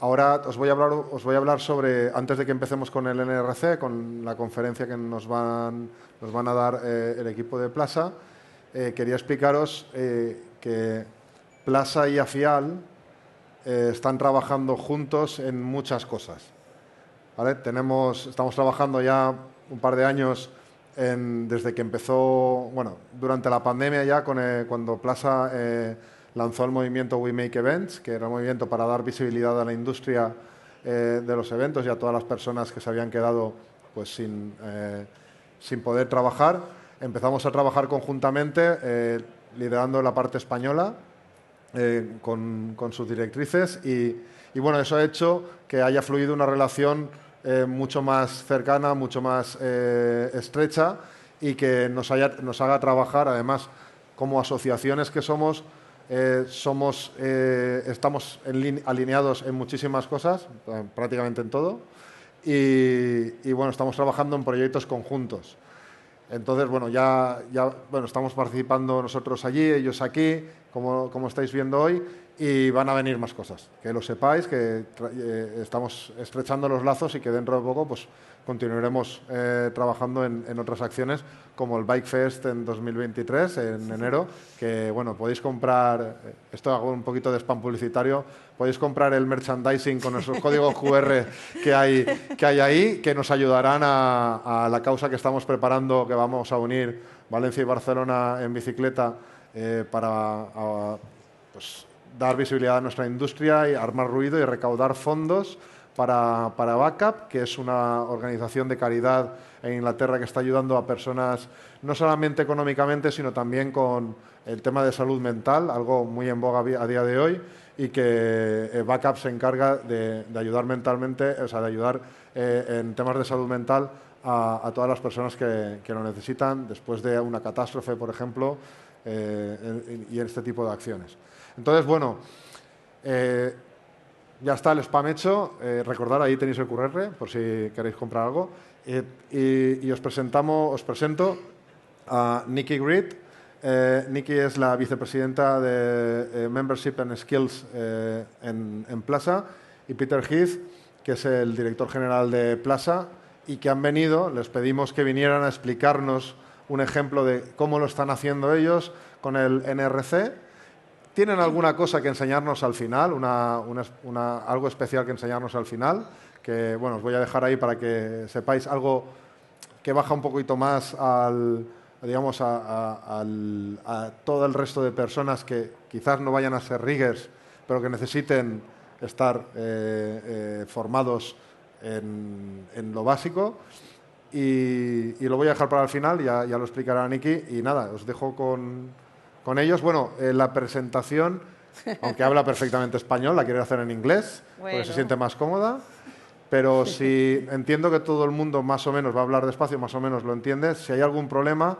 Ahora os voy a hablar sobre, antes de que empecemos con el NRC, con la conferencia que nos van a dar el equipo de PLASA, quería explicaros que PLASA y Afial están trabajando juntos en muchas cosas, ¿vale? Estamos trabajando ya un par de años desde que empezó, bueno, durante la pandemia ya, cuando PLASA lanzó el movimiento We Make Events, que era un movimiento para dar visibilidad a la industria de los eventos y a todas las personas que se habían quedado pues, sin poder trabajar. Empezamos a trabajar conjuntamente, liderando la parte española, con sus directrices y bueno, eso ha hecho que haya fluido una relación mucho más cercana, mucho más estrecha y que nos haga trabajar, además, como asociaciones que somos, estamos alineados en muchísimas cosas, prácticamente en todo, y bueno, estamos trabajando en proyectos conjuntos. Entonces, bueno, bueno, estamos participando nosotros allí, ellos aquí, como estáis viendo hoy, y van a venir más cosas. Que lo sepáis, que estamos estrechando los lazos y que dentro de poco pues, continuaremos trabajando en otras acciones, como el Bike Fest en 2023, en enero, que, bueno, podéis comprar, esto hago un poquito de spam publicitario, podéis comprar el merchandising con esos códigos QR que hay ahí, que nos ayudarán a la causa que estamos preparando, que vamos a unir Valencia y Barcelona en bicicleta para pues, dar visibilidad a nuestra industria y armar ruido y recaudar fondos para Backup, que es una organización de caridad en Inglaterra que está ayudando a personas no solamente económicamente, sino también con el tema de salud mental, algo muy en boga a día de hoy, y que Backup se encarga de ayudar mentalmente, o sea, de ayudar en temas de salud mental a todas las personas que lo necesitan después de una catástrofe, por ejemplo, y este tipo de acciones. Entonces, bueno, ya está el spam hecho. Recordad, ahí tenéis el QR por si queréis comprar algo. Y os presento a Nikki Grid. Nikki es la vicepresidenta de Membership and Skills en PLASA, y Peter Heath, que es el director general de PLASA, y que han venido, les pedimos que vinieran a explicarnos un ejemplo de cómo lo están haciendo ellos con el NRC. ¿Tienen alguna cosa que enseñarnos al final, algo especial que enseñarnos al final? Que, bueno, os voy a dejar ahí para que sepáis algo que baja un poquito más a todo el resto de personas que quizás no vayan a ser riggers, pero que necesiten estar formados en lo básico. Y lo voy a dejar para el final, ya lo explicará Nikki. Y nada, os dejo con ellos. Bueno, la presentación, aunque habla perfectamente español, la quiere hacer en inglés, porque se siente más cómoda. Pero si entiendo que todo el mundo más o menos va a hablar despacio, más o menos lo entiende. Si hay algún problema,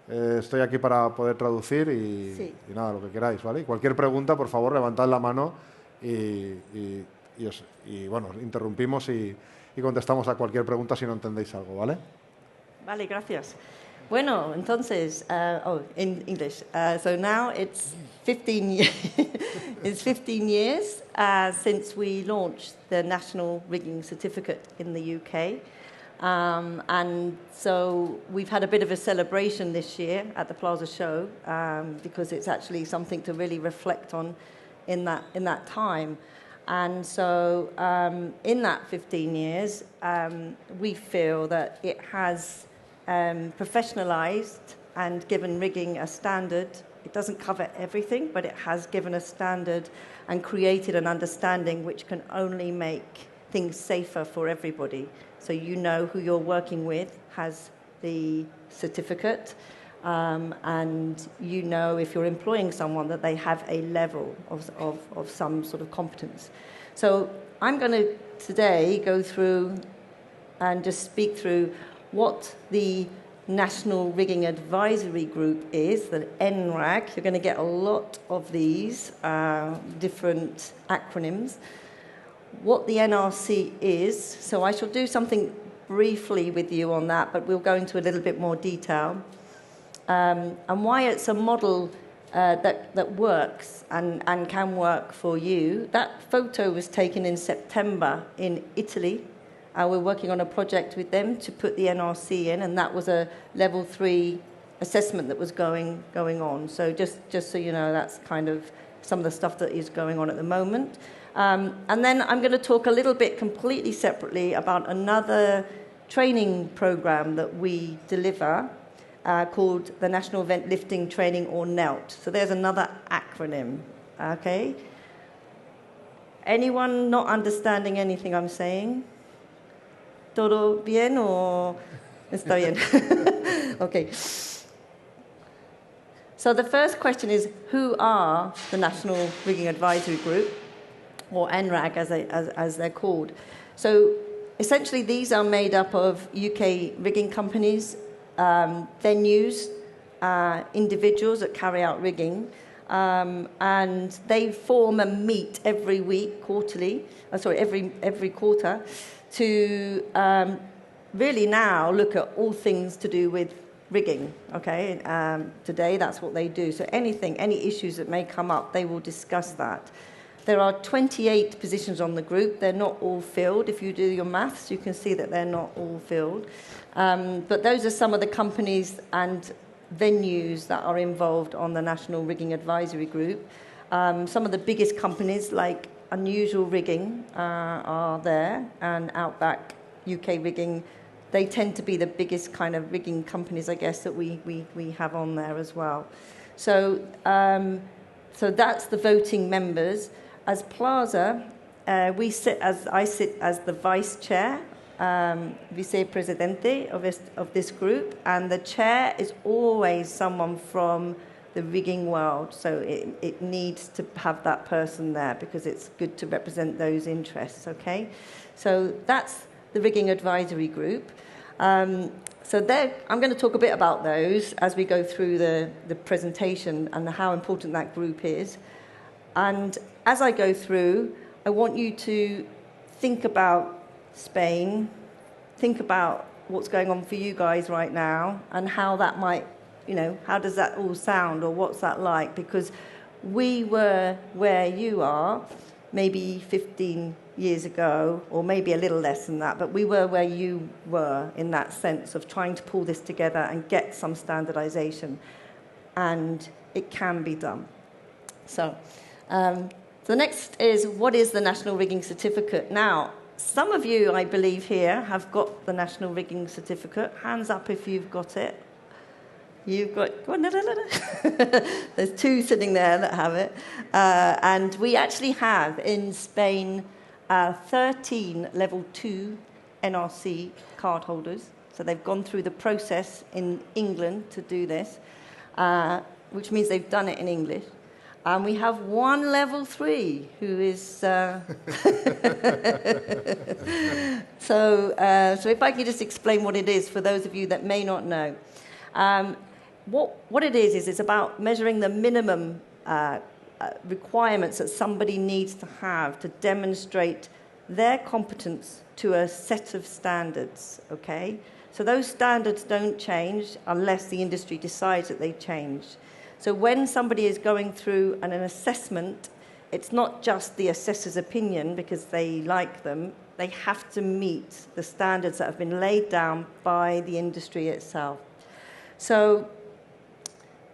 estoy aquí para poder traducir y nada, lo que queráis, ¿vale? Y cualquier pregunta, por favor, levantad la mano y bueno, interrumpimos y contestamos a cualquier pregunta si no entendéis algo, ¿vale? Vale, gracias. Bueno, entonces, in English. So now it's 15 years since we launched the National Rigging Certificate in the UK. And so we've had a bit of a celebration this year at the PLASA show because it's actually something to really reflect on in that time. And so in that 15 years, we feel that it has professionalized and given rigging a standard. It doesn't cover everything, but it has given a standard and created an understanding which can only make things safer for everybody. So you know who you're working with has the certificate, and you know if you're employing someone that they have a level of some sort of competence. So I'm going to today go through and just speak through what the National Rigging Advisory Group is, the NRAG. You're going to get a lot of these different acronyms. What the NRC is, so I shall do something briefly with you on that, but we'll go into a little bit more detail. And why it's a model that works and can work for you. That photo was taken in September in Italy. We're working on a project with them to put the NRC in, and that was a level 3 assessment that was going on. So just so you know, that's kind of some of the stuff that is going on at the moment. And then I'm going to talk a little bit completely separately about another training program that we deliver called the National Event Lifting Training, or NELT. So there's another acronym, okay? Anyone not understanding anything I'm saying? ¿Todo bien o está bien? Okay. So the first question is, who are the National Rigging Advisory Group, or NRAG as they're called? So essentially these are made up of UK rigging companies, venues, individuals that carry out rigging, and they form a meet every week, every quarter, to really now look at all things to do with rigging, okay? Today, that's what they do. So any issues that may come up, they will discuss that. There are 28 positions on the group. They're not all filled. If you do your maths, you can see that they're not all filled. But those are some of the companies and venues that are involved on the National Rigging Advisory Group. Some of the biggest companies, like Unusual Rigging, are there, and Outback UK Rigging. They tend to be the biggest kind of rigging companies, I guess, that we have on there as well. So that's the voting members. As PLASA, I sit as the vice chair, vice-presidente of this group, and the chair is always someone from the rigging world. So it needs to have that person there because it's good to represent those interests, okay? So that's the Rigging Advisory Group. I'm going to talk a bit about those as we go through the presentation and how important that group is. And as I go through, I want you to think about Spain, think about what's going on for you guys right now, and how that might, how does that all sound, or what's that like? Because we were where you are maybe 15 years ago, or maybe a little less than that, but we were where you were in that sense of trying to pull this together and get some standardization. And it can be done. So the next is, what is the National Rigging Certificate? Now, some of you, I believe, here have got the National Rigging Certificate. Hands up if you've got it. You've got... There's 2 sitting there that have it. And we actually have, in Spain, 13 level 2 NRC card holders. So they've gone through the process in England to do this, which means they've done it in English. And we have 1 level 3 who is... So if I could just explain what it is for those of you that may not know. What it is it's about measuring the minimum requirements that somebody needs to have to demonstrate their competence to a set of standards, okay? So those standards don't change unless the industry decides that they change. So when somebody is going through an assessment, it's not just the assessor's opinion because they like them. They have to meet the standards that have been laid down by the industry itself. So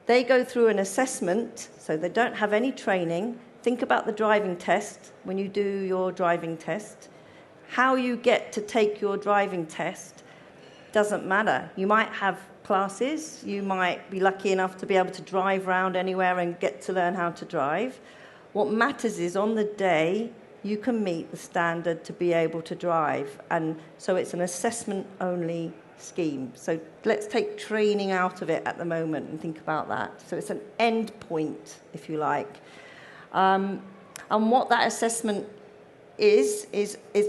they go through an assessment, so they don't have any training. Think about the driving test when you do your driving test. How you get to take your driving test doesn't matter. You might have classes, you might be lucky enough to be able to drive around anywhere and get to learn how to drive. What matters is on the day you can meet the standard to be able to drive, and so it's an assessment-only scheme. So let's take training out of it at the moment and think about that. So it's an end point, if you like. And what that assessment is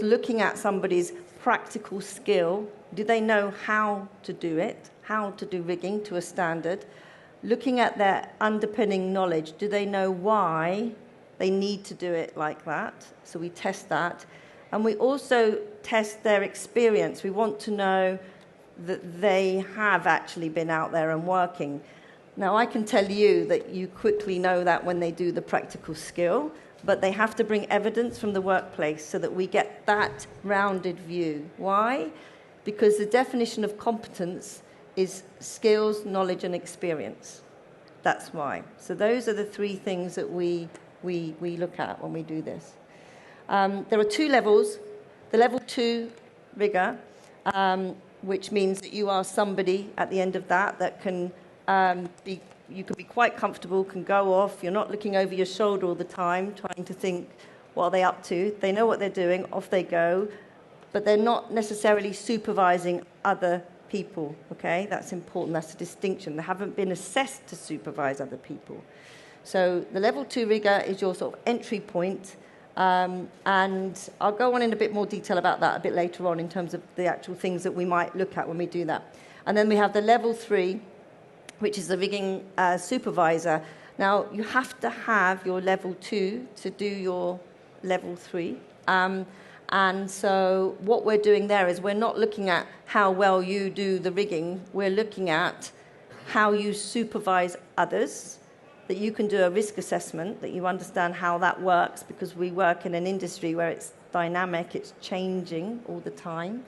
looking at somebody's practical skill. Do they know how to do it? How to do rigging to a standard? Looking at their underpinning knowledge. Do they know why they need to do it like that? So we test that. And we also test their experience. We want to know that they have actually been out there and working. Now, I can tell you that you quickly know that when they do the practical skill, but they have to bring evidence from the workplace so that we get that rounded view. Why? Because the definition of competence is skills, knowledge, and experience. That's why. So those are the three things that we look at when we do this. There are two levels. The level 2 rigor, which means that you are somebody at the end of that can you can be quite comfortable, can go off. You're not looking over your shoulder all the time, trying to think, what are they up to? They know what they're doing, off they go, but they're not necessarily supervising other people, okay? That's important, that's a distinction. They haven't been assessed to supervise other people. So the level 2 rigor is your sort of entry point, and I'll go on in a bit more detail about that a bit later on in terms of the actual things that we might look at when we do that. And then we have the level 3, which is the rigging supervisor. Now, you have to have your level 2 to do your level 3. And so what we're doing there is we're not looking at how well you do the rigging. We're looking at how you supervise others, that you can do a risk assessment, that you understand how that works, because we work in an industry where it's dynamic, it's changing all the time.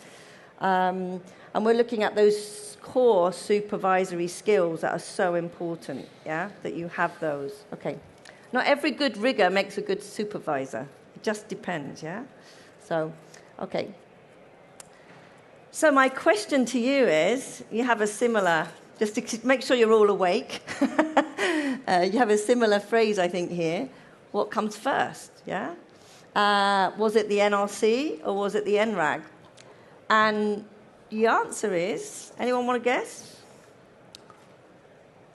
And we're looking at those core supervisory skills that are so important, yeah, that you have those. Okay. Not every good rigger makes a good supervisor. It just depends, yeah? So, okay. So my question to you is, you have a similar, just to make sure you're all awake, you have a similar phrase, I think, here. What comes first, yeah? Was it the NRC or was it the NRAG? And the answer is, anyone want to guess?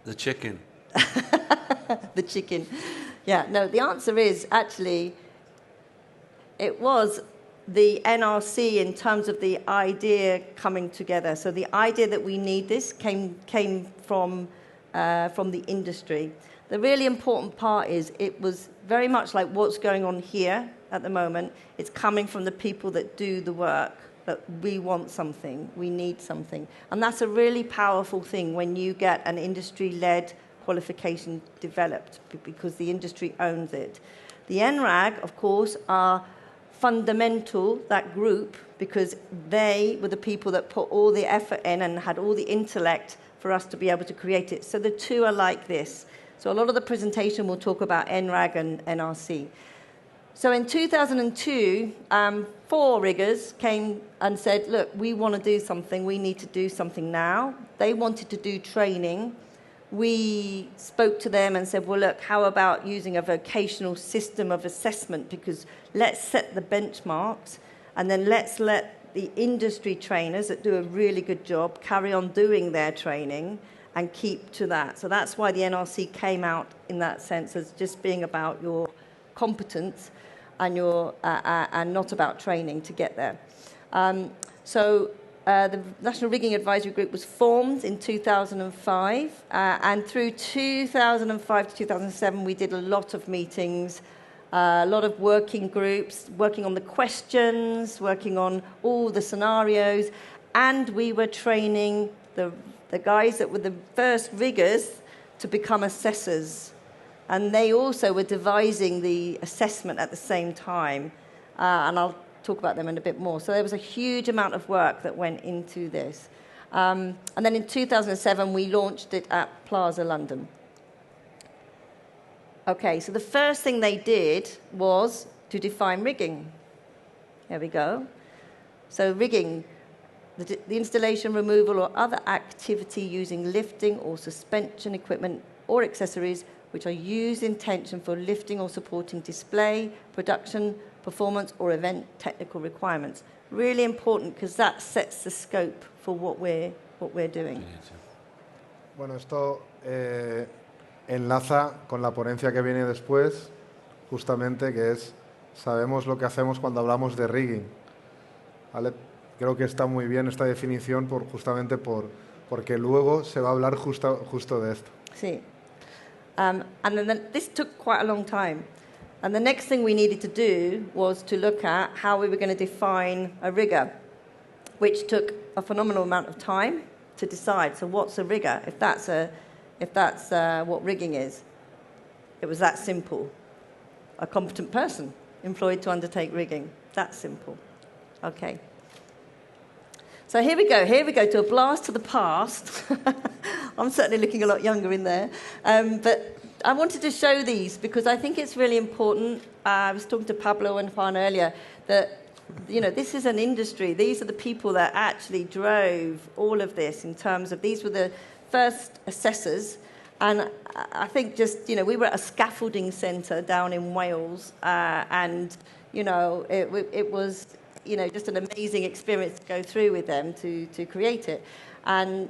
The chicken. The chicken. Yeah, no, the answer is actually, it was the NRC in terms of the idea coming together. So the idea that we need this came from the industry. The really important part is it was very much like what's going on here at the moment. It's coming from the people that do the work, that we want something, we need something. And that's a really powerful thing when you get an industry-led qualification developed, because the industry owns it. The NRAG, of course, are fundamental, that group, because they were the people that put all the effort in and had all the intellect for us to be able to create it. So the two are like this. So a lot of the presentation will talk about NRAG and NRC. So in 2002, 4 riggers came and said, look, we want to do something. We need to do something now. They wanted to do training. We spoke to them and said, well, look, how about using a vocational system of assessment? Because let's set the benchmarks, and then let's let the industry trainers that do a really good job carry on doing their training and keep to that. So that's why the NRC came out in that sense as just being about your competence and and not about training to get there. The National Rigging Advisory Group was formed in 2005, and through 2005 to 2007 we did a lot of meetings, a lot of working groups, working on the questions, working on all the scenarios, and we were training the guys that were the first riggers to become assessors. And they also were devising the assessment at the same time, and I'll talk about them in a bit more. So there was a huge amount of work that went into this. And then in 2007, we launched it at PLASA London. Okay, so the first thing they did was to define rigging. There we go. So rigging, the installation, removal, or other activity using lifting or suspension equipment or accessories which are used in tension for lifting or supporting display, production, performance, or event technical requirements. Really important, because that sets the scope for what we're doing. Bueno, esto enlaza con la ponencia que viene después, justamente, que es sabemos lo que hacemos cuando hablamos de rigging. ¿Vale? Creo que está muy bien esta definición justamente porque luego se va a hablar justo de esto. Sí. And then this took quite a long time. And the next thing we needed to do was to look at how we were going to define a rigger, which took a phenomenal amount of time to decide. So what's a rigger? If that's a if that's what rigging is. It was that simple. A competent person employed to undertake rigging. That simple. Okay. So here we go to a blast to the past. I'm certainly looking a lot younger in there. But I wanted to show these because I think it's really important. I was talking to Pablo and Juan earlier that, you know, this is an industry. These are the people that actually drove all of this in terms of these were the first assessors. And I think just, you know, we were at a scaffolding centre down in Wales and, you know, it was, you know, just an amazing experience to go through with them to create it. And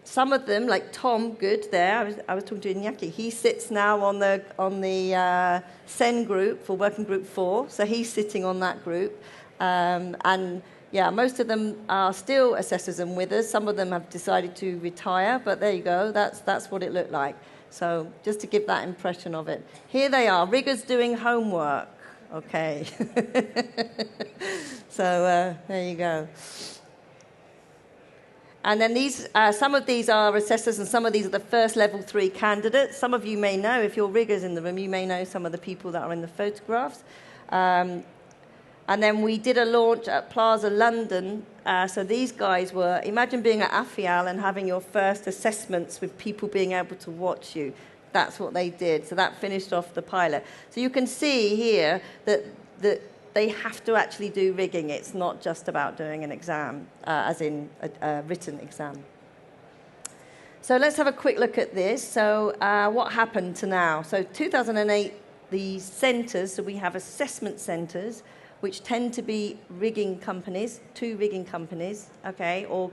some of them, like Tom Good there, I was talking to Iñaki, he sits now on the SEN group for Working Group 4, so he's sitting on that group. And yeah, most of them are still assessors and with us. Some of them have decided to retire, but there you go, that's what it looked like. So just to give that impression of it. Here they are, riggers doing homework. Okay. So there you go. And then these, some of these are assessors and some of these are the first level 3 candidates. Some of you may know, if you're riggers in the room, you may know some of the people that are in the photographs. And then we did a launch at PLASA London. So these guys were, imagine being at Afial and having your first assessments with people being able to watch you. That's what they did. So that finished off the pilot. So you can see here that they have to actually do rigging. It's not just about doing an exam, as in a written exam. So let's have a quick look at this. So what happened to now? So 2008, the centres, so we have assessment centres, which tend to be rigging companies, 2 rigging companies, okay, or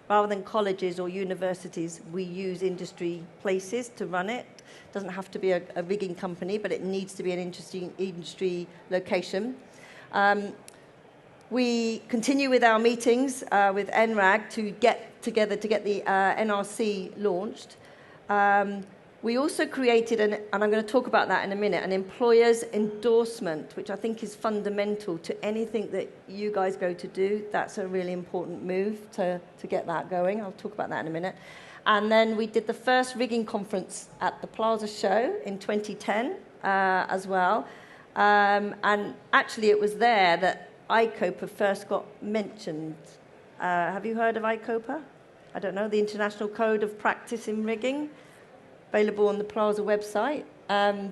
rather than colleges or universities, we use industry places to run it. It doesn't have to be a rigging company, but it needs to be an interesting industry location. We continue with our meetings with NRAG to get together to get the NRC launched. We also created, and I'm going to talk about that in a minute, an employer's endorsement, which I think is fundamental to anything that you guys go to do. That's a really important move to get that going. I'll talk about that in a minute. And then we did the first rigging conference at the PLASA show in 2010 as well. And actually it was there that ICOPA first got mentioned. Have you heard of ICOPA? I don't know, the International Code of Practice in Rigging. Available on the PLASA website,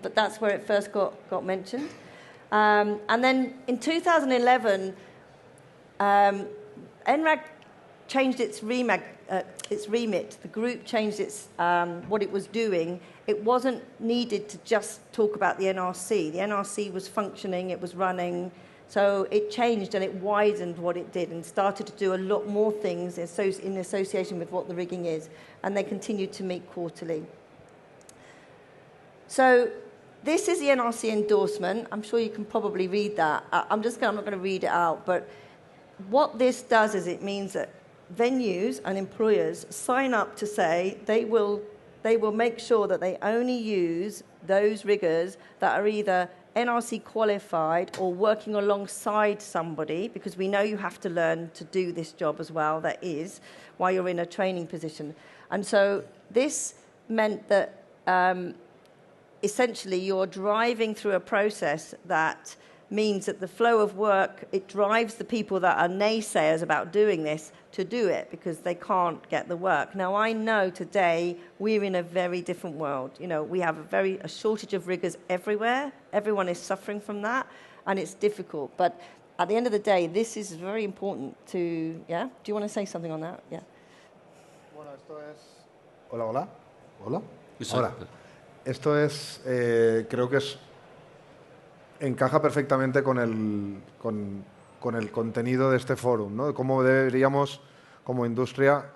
but that's where it first got mentioned. And then in 2011, NRAG changed its remit. The group changed its what it was doing. It wasn't needed to just talk about the NRC. The NRC was functioning, it was running, so it changed and it widened what it did and started to do a lot more things in association with what the rigging is, and they continued to meet quarterly. So this is the NRC endorsement. I'm sure you can probably read that. I'm not going to read it out, but what this does is it means that venues and employers sign up to say they will make sure that they only use those riggers that are either NRC qualified or working alongside somebody, because we know you have to learn to do this job as well, that is, while you're in a training position. And so this meant that essentially you're driving through a process that means that the flow of work, it drives the people that are naysayers about doing this to do it because they can't get the work. Now, I know today we're in a very different world. You know, we have a shortage of riggers everywhere. Everyone is suffering from that, and it's difficult. But at the end of the day, this is very important to, yeah? Do you want to say something on that? Yeah. Bueno, esto es... Hola. Hola. Esto es, creo que encaja perfectamente con el contenido de este fórum, ¿no? De cómo deberíamos, como industria,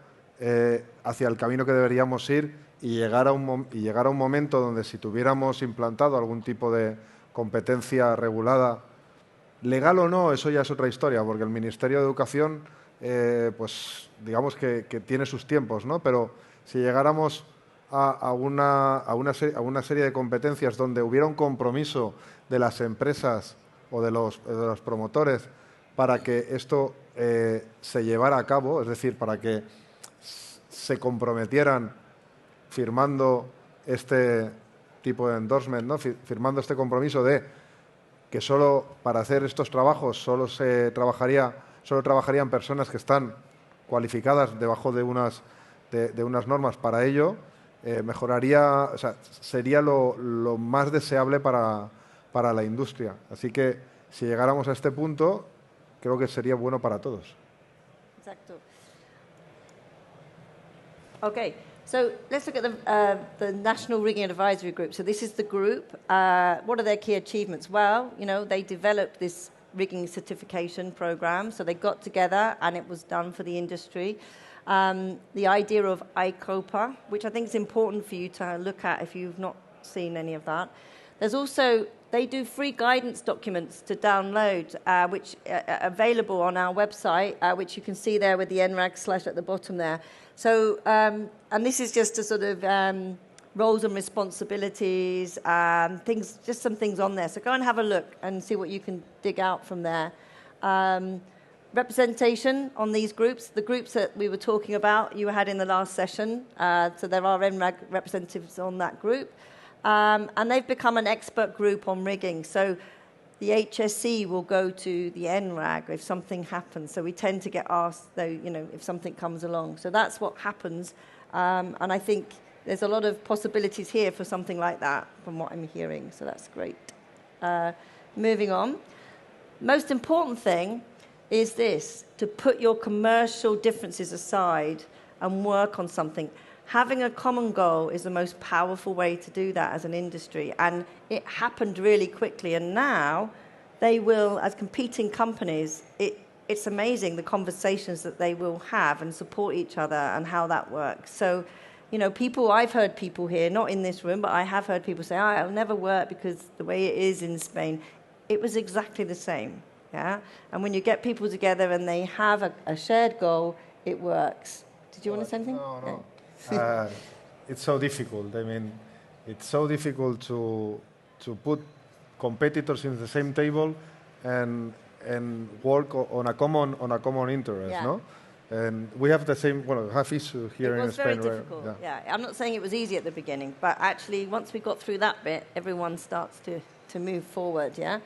hacia el camino que deberíamos ir y llegar a un momento donde si tuviéramos implantado algún tipo de competencia regulada, legal o no, eso ya es otra historia, porque el Ministerio de Educación, pues digamos que tiene sus tiempos, ¿no? Pero si llegáramos a una serie de competencias donde hubiera un compromiso de las empresas o de los promotores para que esto se llevara a cabo, es decir, para que se comprometieran firmando este tipo de endorsement, ¿no? Firmando este compromiso de que solo para hacer estos trabajos solo trabajarían personas que están cualificadas debajo de unas normas para ello, mejoraría, o sea, sería lo más deseable para la industria. Así que si llegáramos a este punto, creo que sería bueno para todos. Exacto. Okay, so let's look at the National Rigging Advisory Group. So this is the group. What are their key achievements? Well, you know, they developed this rigging certification program. So they got together and it was done for the industry. The idea of ICOPA, which I think is important for you to look at if you've not seen any of that. There's also, they do free guidance documents to download, which are available on our website, which you can see there with the NRAG / at the bottom there. So, and this is just a sort of roles and responsibilities, things, just some things on there. So go and have a look and see what you can dig out from there. Representation on these groups, the groups that we were talking about, you had in the last session. So there are NRAG representatives on that group. And they've become an expert group on rigging. So the HSE will go to the NRAG if something happens. So we tend to get asked, though, you know, if something comes along. So that's what happens. And I think there's a lot of possibilities here for something like that from what I'm hearing. So that's great. Moving on. Most important thing is this, to put your commercial differences aside and work on something. Having a common goal is the most powerful way to do that as an industry. And it happened really quickly. And now they will, as competing companies, it's amazing the conversations that they will have and support each other and how that works. So, you know, I've heard people here, not in this room, but I have heard people say, oh, it'll never work because the way it is in Spain. It was exactly the same. Yeah? And when you get people together and they have a shared goal, it works. Did you want to say anything? No. It's so difficult. I mean, it's so difficult to put competitors in the same table and work on a common interest, yeah. no? And we have the same, have issue here in Spain. It was very difficult, yeah. I'm not saying it was easy at the beginning, but actually once we got through that bit, everyone starts to move forward, yeah?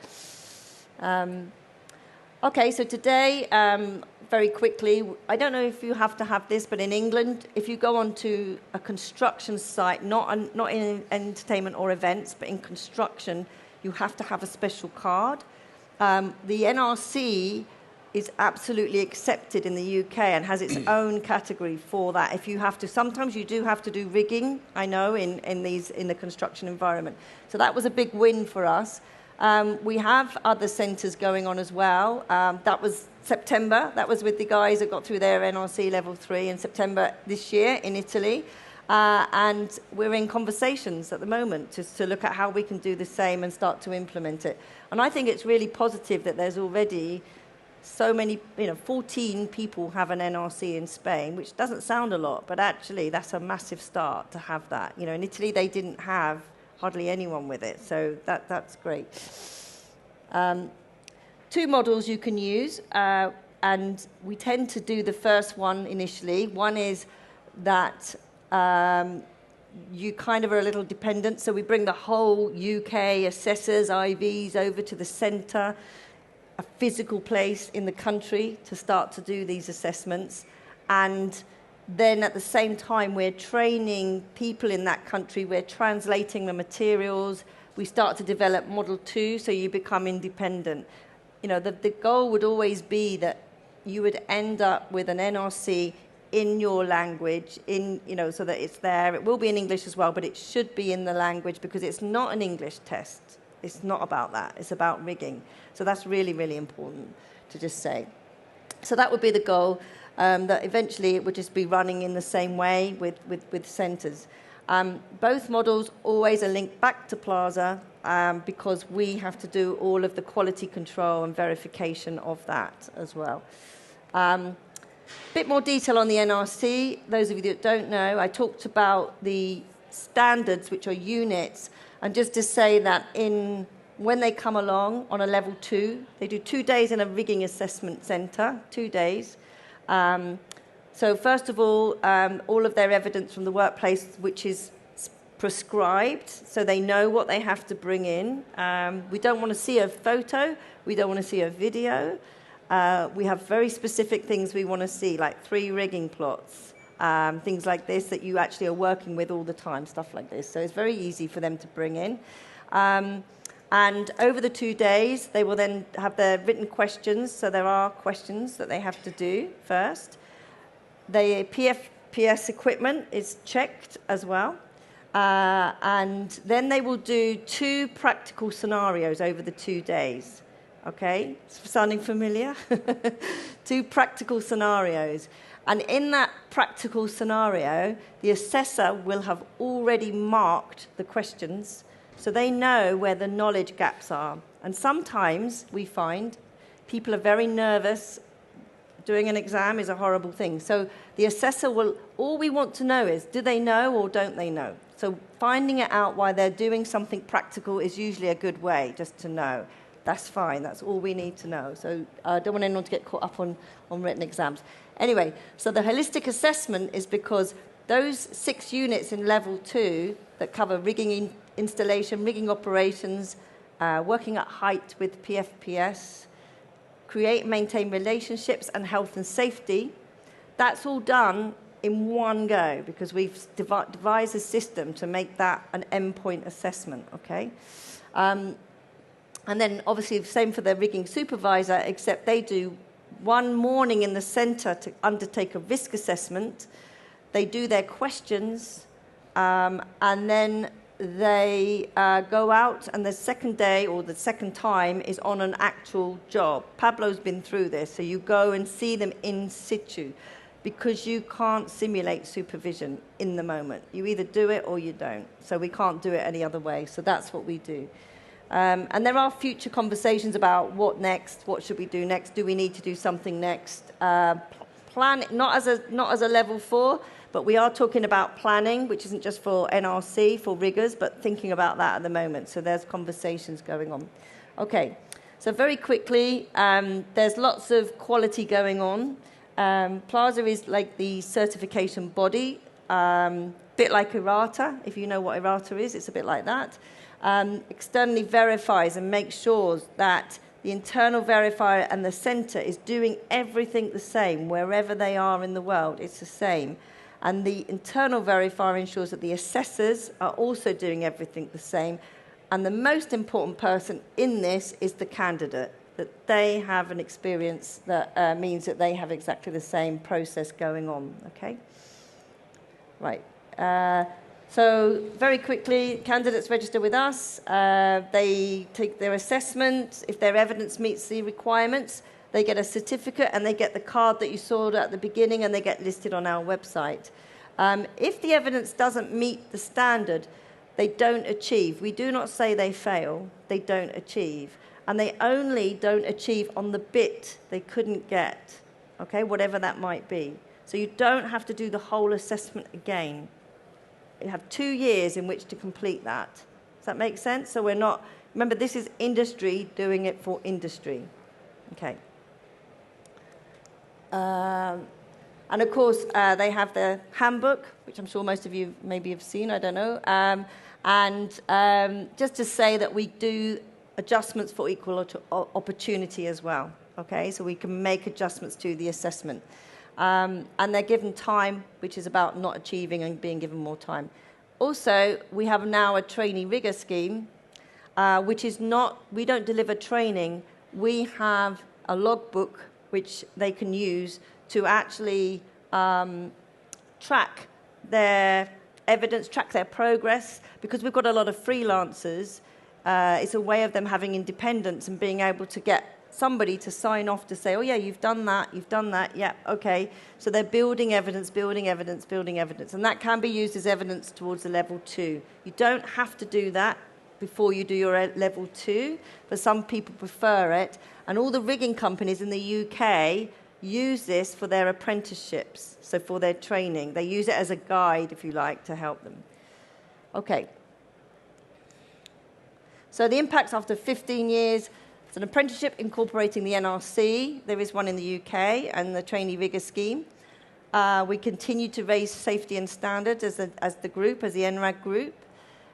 Okay, so today, very quickly, I don't know if you have to have this, but in England, if you go onto a construction site, not in entertainment or events, but in construction, you have to have a special card. The NRC is absolutely accepted in the UK and has its own category for that. If you have to, sometimes you do have to do rigging, I know, in the construction environment. So that was a big win for us. We have other centres going on as well. That was September. That was with the guys that got through their NRC level 3 in September this year in Italy. And we're in conversations at the moment to look at how we can do the same and start to implement it. And I think it's really positive that there's already so many, 14 people have an NRC in Spain, which doesn't sound a lot, but actually that's a massive start to have that. In Italy they didn't have hardly anyone with it, so that's great. 2 models you can use, and we tend to do the first one initially. One is that you kind of are a little dependent, so we bring the whole UK assessors, IVs over to the centre, a physical place in the country to start to do these assessments, and then at the same time we're training people in that country, we're translating the materials, we start to develop Model 2, so you become independent. The goal would always be that you would end up with an NRC in your language, so that it's there. It will be in English as well, but it should be in the language because it's not an English test. It's not about that. It's about rigging. So that's really, really important to just say. So that would be the goal, that eventually it would just be running in the same way with centres. Both models always are linked back to PLASA because we have to do all of the quality control and verification of that as well. Bit more detail on the NRC. Those of you that don't know, I talked about the standards, which are units, and just to say that when they come along on a level 2, they do 2 days in a rigging assessment centre, 2 days. So first of all of their evidence from the workplace, which is prescribed, so they know what they have to bring in. We don't want to see a photo. We don't want to see a video. We have very specific things we want to see, like 3 rigging plots, things like this that you actually are working with all the time, stuff like this. So it's very easy for them to bring in. And over the 2 days, they will then have their written questions. So there are questions that they have to do first. The PFPS equipment is checked as well. And then they will do 2 practical scenarios over the 2 days. Okay? Sounding familiar? 2 practical scenarios. And in that practical scenario, the assessor will have already marked the questions so they know where the knowledge gaps are. And sometimes we find people are very nervous. Doing an exam is a horrible thing. So the assessor will, all we want to know is, do they know or don't they know? So finding it out while they're doing something practical is usually a good way, just to know. That's fine. That's all we need to know. So I don't want anyone to get caught up on written exams. Anyway, so the holistic assessment is because those 6 units in level 2 that cover rigging installation, rigging operations, working at height with PFPS, create and maintain relationships and health and safety, that's all done in one go because we've devised a system to make that an endpoint assessment, okay? And then obviously the same for the rigging supervisor, except they do one morning in the centre to undertake a risk assessment. They do their questions, and then they go out, and the second day or the second time is on an actual job. Pablo's been through this, so you go and see them in situ because you can't simulate supervision in the moment. You either do it or you don't. So we can't do it any other way. So that's what we do. And there are future conversations about what next, what should we do next, do we need to do something next. Plan, not as a level 4, but we are talking about planning, which isn't just for NRC, for riggers, but thinking about that at the moment. So there's conversations going on. Okay, so very quickly, there's lots of quality going on. PLASA is like the certification body, bit like IRATA. If you know what IRATA is, it's a bit like that. Externally verifies and makes sure that the internal verifier and the centre is doing everything the same wherever they are in the world. It's the same. And the internal verifier ensures that the assessors are also doing everything the same. And the most important person in this is the candidate, that they have an experience that means that they have exactly the same process going on, okay? Right. So very quickly, candidates register with us. They take their assessment. If their evidence meets the requirements, they get a certificate and they get the card that you saw at the beginning and they get listed on our website. If the evidence doesn't meet the standard, they don't achieve. We do not say they fail. They don't achieve. And they only don't achieve on the bit they couldn't get, okay, whatever that might be. So you don't have to do the whole assessment again. You have 2 years in which to complete that. Does that make sense? So we're not, remember, this is industry doing it for industry. Okay. And of course, they have their handbook, which I'm sure most of you maybe have seen, I don't know. Just to say that we do adjustments for equal opportunity as well. Okay, so we can make adjustments to the assessment. And they're given time, which is about not achieving and being given more time. Also, we have now a trainee rigger scheme, which is not, we don't deliver training. We have a logbook which they can use to actually track their evidence, track their progress, because we've got a lot of freelancers. It's a way of them having independence and being able to get somebody to sign off to say, oh, yeah, you've done that, yeah, okay. So they're building evidence, and that can be used as evidence towards the level 2. You don't have to do that before you do your level 2, but some people prefer it. And all the rigging companies in the UK use this for their apprenticeships, so for their training. They use it as a guide, if you like, to help them. Okay. So the impacts after 15 years, it's an apprenticeship incorporating the NRC. There is one in the UK, and the trainee rigger scheme. We continue to raise safety and standards as the group, as the NRAG group.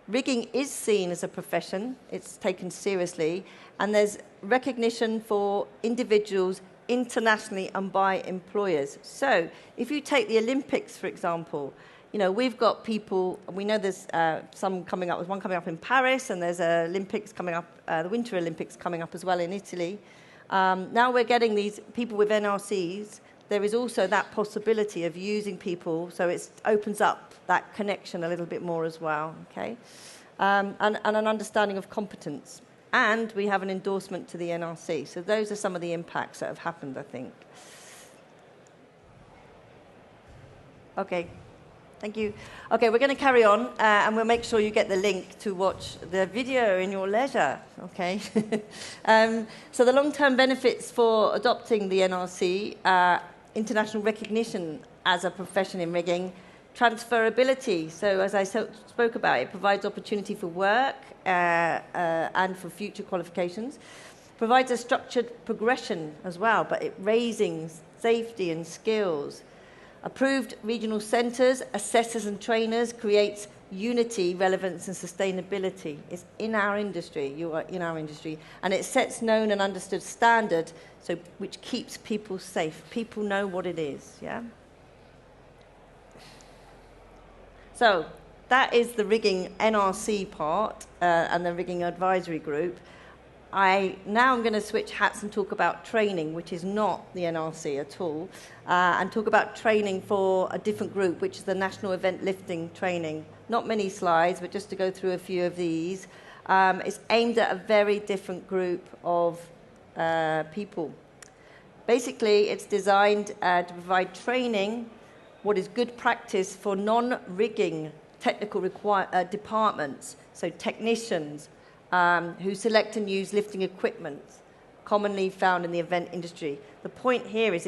Rigging is seen as a profession. It's taken seriously. And there's recognition for individuals internationally and by employers. So if you take the Olympics, for example, you know, we've got people, we know there's some coming up, there's one coming up in Paris, and there's Olympics coming up, the Winter Olympics coming up as well in Italy. Now we're getting these people with NRCs. There is also that possibility of using people, so it opens up that connection a little bit more as well, okay? And an understanding of competence. And we have an endorsement to the NRC. So those are some of the impacts that have happened, I think. Okay. Thank you. Okay, we're going to carry on, and we'll make sure you get the link to watch the video in your leisure, okay? So the long-term benefits for adopting the NRC, international recognition as a profession in rigging, transferability. So as I spoke about, it provides opportunity for work and for future qualifications. Provides a structured progression as well, but it raising safety and skills. Approved regional centres, assessors and trainers creates unity, relevance and sustainability. It's in our industry, you are in our industry. And it sets known and understood standard, so which keeps people safe. People know what it is, yeah? So that is the rigging NRC part and the rigging advisory group. Now I'm going to switch hats and talk about training, which is not the NRC at all, and talk about training for a different group, which is the National Event Lifting Training. Not many slides, but just to go through a few of these. It's aimed at a very different group of people. Basically, it's designed to provide training, what is good practice for non-rigging technical departments, so technicians, who select and use lifting equipment commonly found in the event industry. The point here is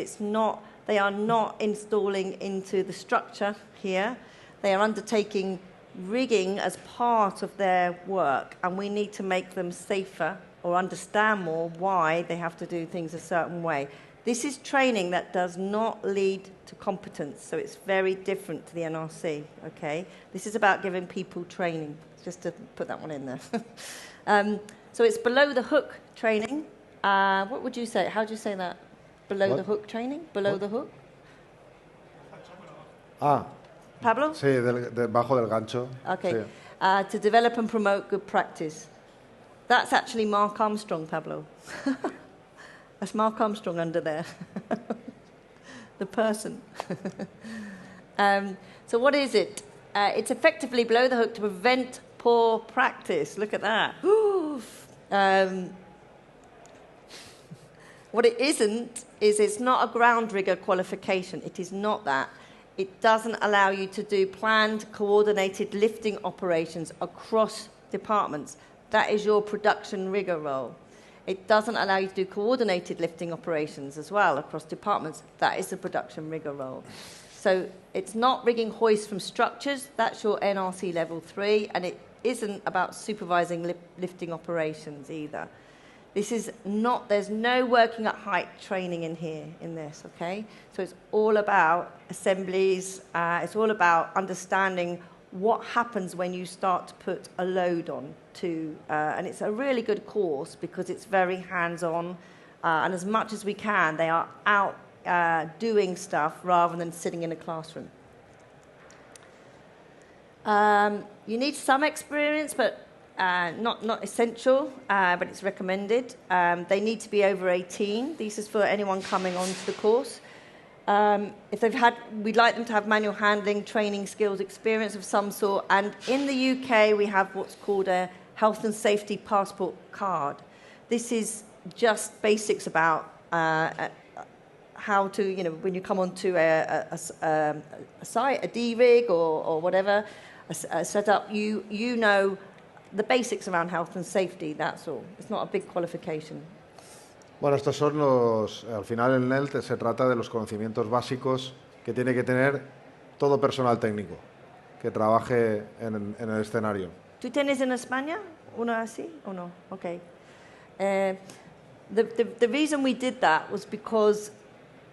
they are not installing into the structure here. They are undertaking rigging as part of their work, and we need to make them safer or understand more why they have to do things a certain way. This is training that does not lead to competence, so it's very different to the NRC, okay? This is about giving people training, just to put that one in there. So it's below the hook training. What would you say? How do you say that? Below the hook training? Below the hook? Pablo? Sí, debajo del gancho. Okay. Sí. To develop and promote good practice. That's actually Mark Armstrong, Pablo. That's Mark Armstrong under there. The person. So what is it? It's effectively below the hook to prevent poor practice. Look at that. What it isn't is it's not a ground rigger qualification. It is not that. It doesn't allow you to do planned, coordinated lifting operations across departments. That is your production rigger role. It doesn't allow you to do coordinated lifting operations as well across departments. That is the production rigger role. So it's not rigging hoists from structures. That's your NRC level 3, and it isn't about supervising lifting operations either. This is not, there's no working at height training in here, in this, okay? So it's all about assemblies, it's all about understanding what happens when you start to put a load on to, and it's a really good course because it's very hands-on, and as much as we can, they are out doing stuff rather than sitting in a classroom. You need some experience, but not essential, but it's recommended. They need to be over 18. This is for anyone coming onto the course. If they've had, we'd like them to have manual handling, training skills, experience of some sort. And in the UK, we have what's called a health and safety passport card. This is just basics about how to, you know, when you come onto a site, a D-rig or whatever, a setup, you know the basics around health and safety, that's all. It's not a big qualification. Bueno, estos son al final el NELT se trata de los conocimientos básicos que tiene que tener todo personal técnico que trabaje en el escenario. ¿Tú tienes en España uno así o no? Okay. The reason we did that was because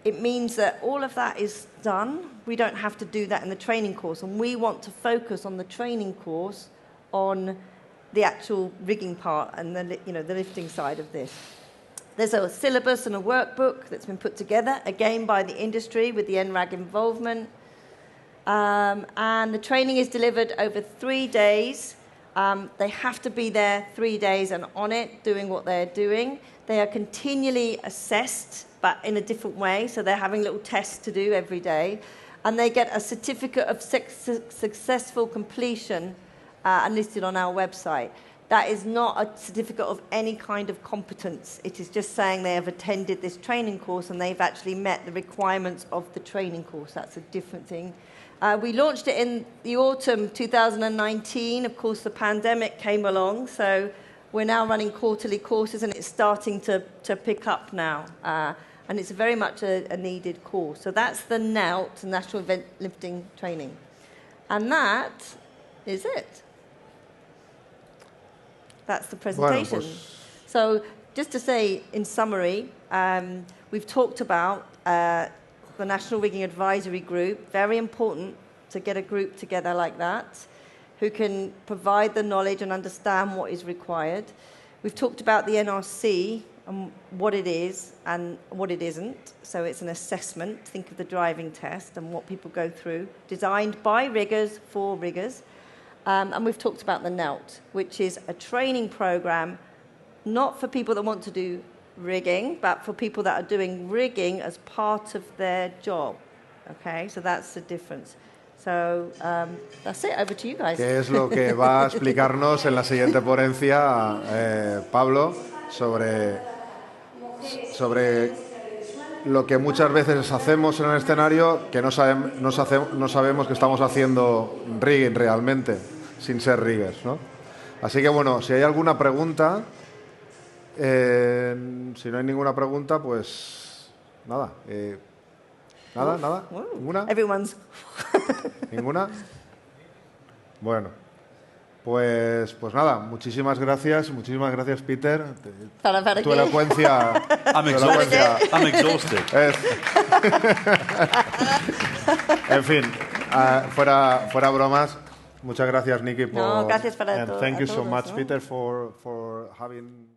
it means that all of that is done. We don't have to do that in the training course, and we want to focus on the training course on the actual rigging part and the lifting side of this. There's a syllabus and a workbook that's been put together, again by the industry with the NRAG involvement. And the training is delivered over 3 days. They have to be there 3 days and on it, doing what they're doing. They are continually assessed, but in a different way. So they're having little tests to do every day. And they get a certificate of successful completion and listed on our website. That is not a certificate of any kind of competence. It is just saying they have attended this training course and they've actually met the requirements of the training course. That's a different thing. We launched it in the autumn 2019. Of course, the pandemic came along, so we're now running quarterly courses and it's starting to pick up now. And it's very much a needed course. So that's the NELT, National Event Lifting Training. And that is it. That's the presentation. Bueno, pues... So just to say, in summary, we've talked about the National Rigging Advisory Group. Very important to get a group together like that who can provide the knowledge and understand what is required. We've talked about the NRC and what it is and what it isn't. So it's an assessment. Think of the driving test and what people go through, designed by riggers for riggers. And we've talked about the NELT, which is a training program, not for people that want to do rigging, but for people that are doing rigging as part of their job. Okay, so that's the difference. So that's it. Over to you guys. ¿Qué es lo que va a explicarnos en la siguiente ponencia Pablo sobre lo que muchas veces hacemos en el escenario que no sabemos que estamos haciendo rigging realmente, sin ser riggers, ¿no? Así que bueno, si hay alguna pregunta, si no hay ninguna pregunta, pues nada. Nada, ¿ninguna? Everyone's. ¿Ninguna? Bueno, pues nada, muchísimas gracias, Peter. Tu elocuencia. I'm exhausted. En fin, fuera bromas. Muchas gracias, Nikki, gracias para and thank you so much, ¿no? Peter, for having